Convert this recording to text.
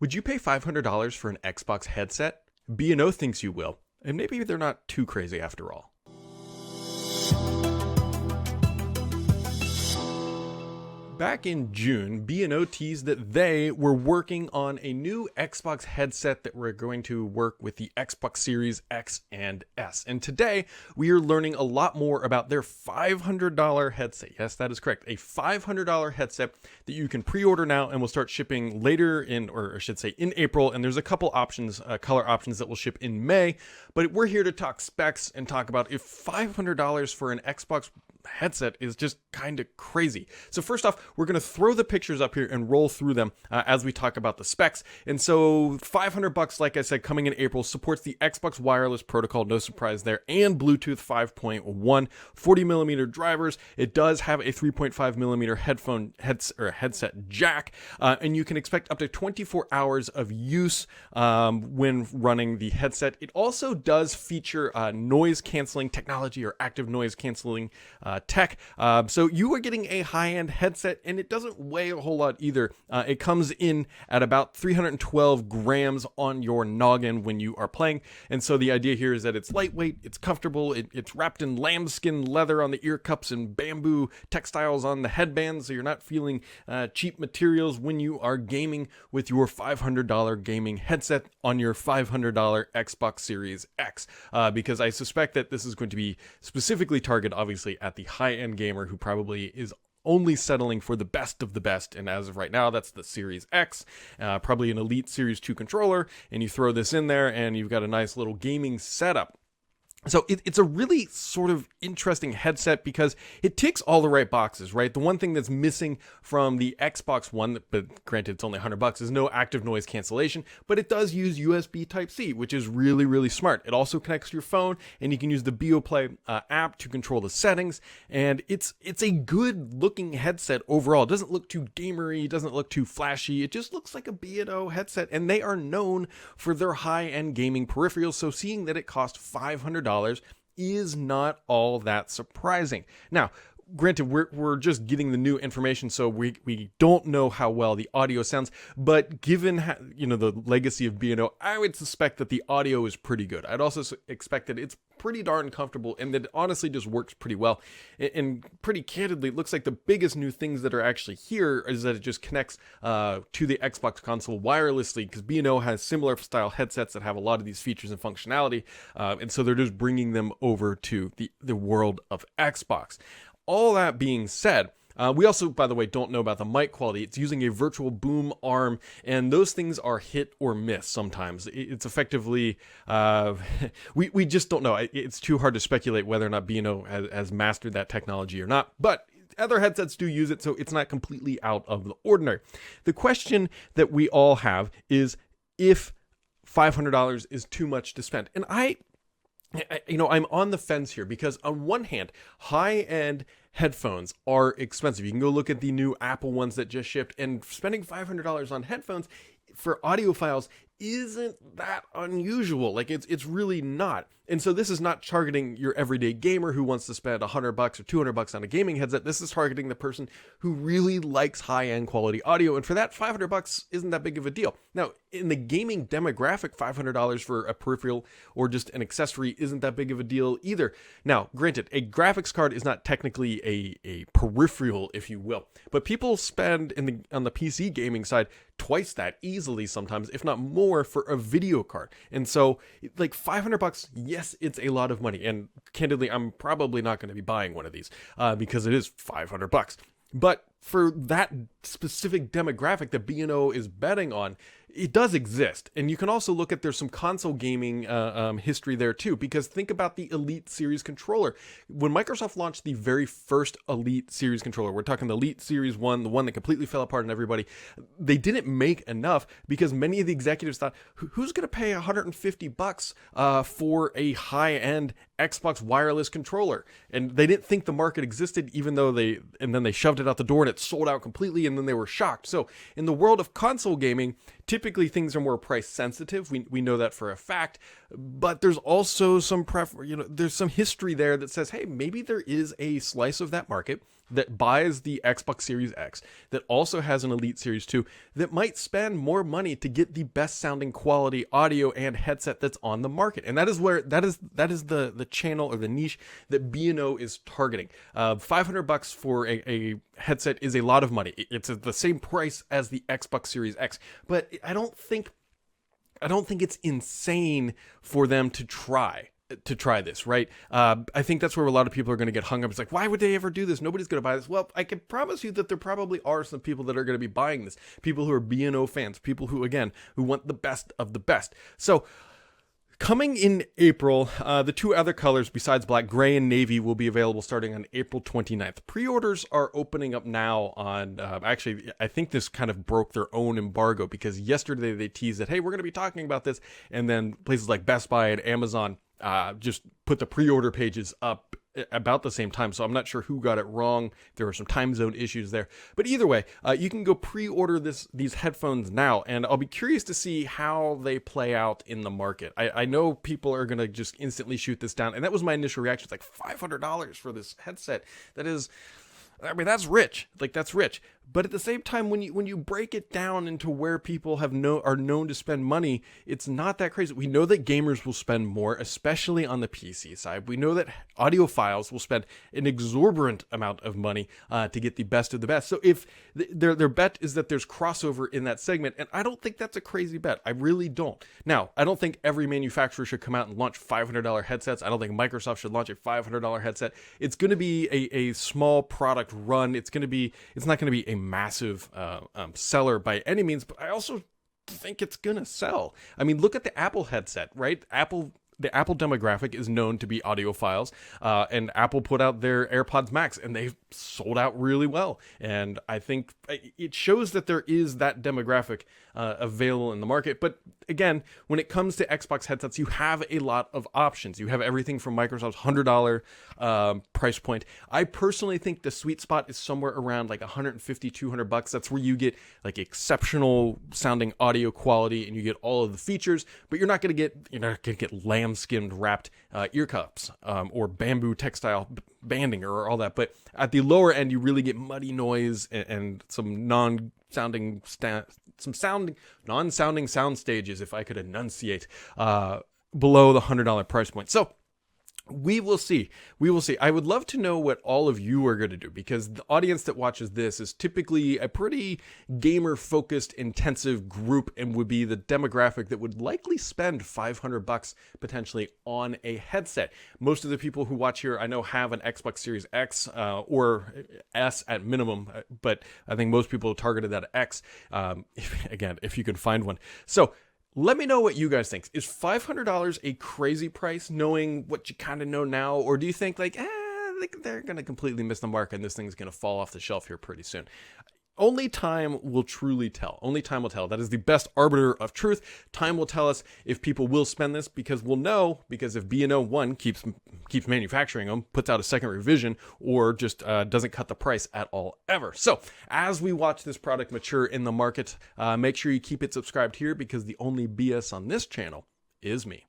Would you pay $500 for an Xbox headset? B&O thinks you will, and maybe they're not too crazy after all. Back in June, B&O teased that they were working on a new Xbox headset that were going to work with the Xbox Series X and S. And today, we are learning a lot more about their $500 headset. Yes, that is correct. A $500 headset that you can pre-order now and will start shipping later in, or I should say in April. And there's a couple options, color options that will ship in May. But we're here to talk specs and talk about if $500 for an Xbox headset is just kind of crazy. So first off, we're going to throw the pictures up here and roll through them as we talk about the specs. And so $500, like I said, coming in April, supports the Xbox wireless protocol, no surprise there, and Bluetooth 5.1, 40 millimeter drivers. It does have a 3.5 millimeter headset jack, and you can expect up to 24 hours of use when running the headset. It also does feature noise canceling technology or active noise canceling tech. So you are getting a high-end headset, and it doesn't weigh a whole lot either. It comes in at about 312 grams on your noggin when you are playing. And so the idea here is that it's lightweight, it's comfortable, it's wrapped in lambskin leather on the ear cups and bamboo textiles on the headbands, so you're not feeling cheap materials when you are gaming with your $500 gaming headset on your $500 Xbox Series X. Because I suspect that this is going to be specifically targeted, obviously, at the high-end gamer who probably is only settling for the best of the best, and as of right now, that's the Series X, probably an Elite Series 2 controller, and you throw this in there, and you've got a nice little gaming setup. So it's a really sort of interesting headset because it ticks all the right boxes, right? The one thing that's missing from the Xbox One, but granted it's only $100, is no active noise cancellation, but it does use USB Type-C, which is really, really smart. It also connects to your phone, and you can use the BeoPlay app to control the settings, and it's a good-looking headset overall. It doesn't look too gamery, it doesn't look too flashy, it just looks like a B&O headset, and they are known for their high-end gaming peripherals, so seeing that it costs $500 is not all that surprising. Now, granted, we're just getting the new information, so we don't know how well the audio sounds, but given the legacy of B&O, I would suspect that the audio is pretty good. I'd also expect that it's pretty darn comfortable and that it honestly just works pretty well. And pretty candidly, it looks like the biggest new things that are actually here is that it just connects to the Xbox console wirelessly, because B&O has similar style headsets that have a lot of these features and functionality, and so they're just bringing them over to the world of Xbox. All that being said, we also, by the way, don't know about the mic quality. It's using a virtual boom arm, and those things are hit or miss sometimes. It's effectively, we just don't know. It's too hard to speculate whether or not B&O has mastered that technology or not, but other headsets do use it, so it's not completely out of the ordinary. The question that we all have is if $500 is too much to spend. And I'm on the fence here because on one hand, high-end headphones are expensive. You can go look at the new Apple ones that just shipped, and spending $500 on headphones for audiophiles isn't that unusual. Like it's really not. And so this is not targeting your everyday gamer who wants to spend $100 or $200 on a gaming headset. This is targeting the person who really likes high-end quality audio. And for that, $500 isn't that big of a deal. Now, in the gaming demographic, $500 for a peripheral or just an accessory isn't that big of a deal either. Now, granted, a graphics card is not technically a peripheral, if you will, but people spend on the PC gaming side twice that easily sometimes, if not more, for a video card. And so like $500, yes, it's a lot of money. And candidly, I'm probably not going to be buying one of these because it is $500. But for that specific demographic that B&O is betting on, it does exist. And you can also look at, there's some console gaming history there too, because think about the Elite Series controller. When Microsoft launched the very first Elite Series controller, we're talking the Elite Series 1, the one that completely fell apart on everybody, they didn't make enough because many of the executives thought, who's going to pay $150 for a high-end Xbox wireless controller? And they didn't think the market existed, even though and then they shoved it out the door and it sold out completely, and then they were shocked. So in the world of console gaming, typically things are more price sensitive. We know that for a fact, but there's also some there's some history there that says, hey, maybe there is a slice of that market that buys the Xbox Series X, that also has an Elite Series 2, that might spend more money to get the best sounding quality audio and headset that's on the market. And that is where that is the channel or the niche that B&O is targeting. $500 for a headset is a lot of money. It's the same price as the Xbox Series X, but I don't think it's insane for them to try this, right? I think that's where a lot of people are going to get hung up. It's like, why would they ever do this? Nobody's going to buy this. Well, I can promise you that there probably are some people that are going to be buying this. People who are B&O fans, people who want the best of the best. So coming in April, the two other colors besides black, gray and navy, will be available starting on April 29th. Pre-orders are opening up now on, actually, I think this kind of broke their own embargo, because yesterday they teased that, hey, we're going to be talking about this, and then places like Best Buy and Amazon just put the pre-order pages up about the same time. So I'm not sure who got it wrong. There were some time zone issues there. But either way, you can go pre-order these headphones now, and I'll be curious to see how they play out in the market. I know people are going to just instantly shoot this down, and that was my initial reaction. It's like $500 for this headset. That is... I mean, that's rich. That's rich. But at the same time, when you break it down into where people are known to spend money, it's not that crazy. We know that gamers will spend more, especially on the PC side. We know that audiophiles will spend an exorbitant amount of money to get the best of the best. So if their bet is that there's crossover in that segment, and I don't think that's a crazy bet. I really don't. Now, I don't think every manufacturer should come out and launch $500 headsets. I don't think Microsoft should launch a $500 headset. It's going to be a small product run. It's not going to be a massive seller by any means, but I also think it's going to sell. I mean, look at the Apple headset, right? The Apple demographic is known to be audiophiles, and Apple put out their AirPods Max, and they sold out really well. And I think it shows that there is that demographic available in the market. But again, when it comes to Xbox headsets, you have a lot of options. You have everything from Microsoft's $100 price point. I personally think the sweet spot is somewhere around like $150, $200. That's where you get like exceptional sounding audio quality, and you get all of the features, but you're not going to get lambskin wrapped ear cups or bamboo textile banding or all that. But at the lower end, you really get muddy noise and some non-sounding sound stages, if I could enunciate, below the $100 price point. So we will see. I would love to know what all of you are going to do, because the audience that watches this is typically a pretty gamer-focused, intensive group, and would be the demographic that would likely spend $500 potentially on a headset. Most of the people who watch here, I know, have an Xbox Series X or S at minimum, but I think most people targeted at X, if you can find one. So let me know what you guys think. Is $500 a crazy price, knowing what you kind of know now? Or do you think they're going to completely miss the mark and this thing's going to fall off the shelf here pretty soon? Only time will truly tell. Only time will tell. That is the best arbiter of truth. Time will tell us if people will spend this, because we'll know, because if B&O, one, keeps manufacturing them, puts out a second revision, or just doesn't cut the price at all ever. So as we watch this product mature in the market, make sure you keep it subscribed here, because the only BS on this channel is me.